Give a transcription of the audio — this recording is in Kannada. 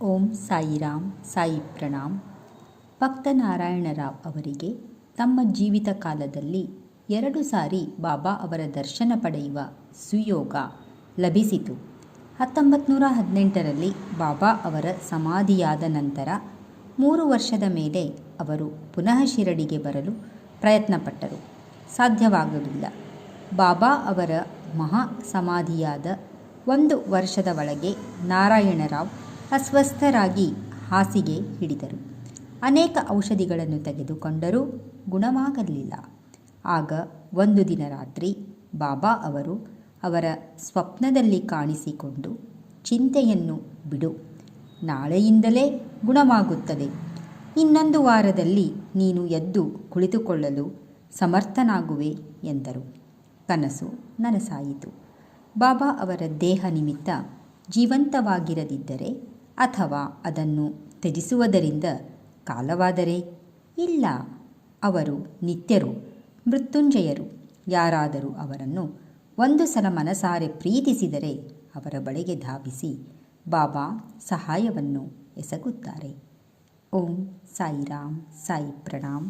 ಓಂ ಸಾಯಿರಾಮ್ ಸಾಯಿ ಪ್ರಣಾಮ್. ಭಕ್ತ ನಾರಾಯಣರಾವ್ ಅವರಿಗೆ ತಮ್ಮ ಜೀವಿತ ಕಾಲದಲ್ಲಿ 2 ಸಾರಿ ಬಾಬಾ ಅವರ ದರ್ಶನ ಪಡೆಯುವ ಸುಯೋಗ ಲಭಿಸಿತು. 1918ರಲ್ಲಿ ಬಾಬಾ ಅವರ ಸಮಾಧಿಯಾದ ನಂತರ 3 ವರ್ಷದ ಮೇಲೆ ಅವರು ಪುನಃ ಶಿರಡಿಗೆ ಬರಲು ಪ್ರಯತ್ನಪಟ್ಟರು. ಸಾಧ್ಯವಾಗಲಿಲ್ಲ. ಬಾಬಾ ಅವರ ಮಹಾ ಸಮಾಧಿಯಾದ 1 ವರ್ಷದ ಒಳಗೆ ನಾರಾಯಣರಾವ್ ಅಸ್ವಸ್ಥರಾಗಿ ಹಾಸಿಗೆ ಹಿಡಿದರು. ಅನೇಕ ಔಷಧಿಗಳನ್ನು ತೆಗೆದುಕೊಂಡರೂ ಗುಣವಾಗಲಿಲ್ಲ. ಆಗ ಒಂದು ದಿನ ರಾತ್ರಿ ಬಾಬಾ ಅವರು ಅವರ ಸ್ವಪ್ನದಲ್ಲಿ ಕಾಣಿಸಿಕೊಂಡು, ಚಿಂತೆಯನ್ನು ಬಿಡು, ನಾಳೆಯಿಂದಲೇ ಗುಣವಾಗುತ್ತದೆ, ಇನ್ನೊಂದು ವಾರದಲ್ಲಿ ನೀನು ಎದ್ದು ಕುಳಿತುಕೊಳ್ಳಲು ಸಮರ್ಥನಾಗುವೆ ಎಂದರು. ಕನಸು ನನಸಾಯಿತು. ಬಾಬಾ ಅವರ ದೇಹ ನಿಮಿತ್ತ ಜೀವಂತವಾಗಿರದಿದ್ದರೆ ಅಥವಾ ಅದನ್ನು ತ್ಯಜಿಸುವುದರಿಂದ ಕಾಲವಾದರೆ ಇಲ್ಲ. ಅವರು ನಿತ್ಯರು, ಮೃತ್ಯುಂಜಯರು. ಯಾರಾದರೂ ಅವರನ್ನು ಒಂದು ಸಲ ಮನಸಾರೆ ಪ್ರೀತಿಸಿದರೆ ಅವರ ಬಳಿಗೆ ಧಾವಿಸಿ ಬಾಬಾ ಸಹಾಯವನ್ನು ಎಸಗುತ್ತಾರೆ. ಓಂ ಸಾಯಿರಾಮ್ ಸಾಯಿ ಪ್ರಣಾಮ್.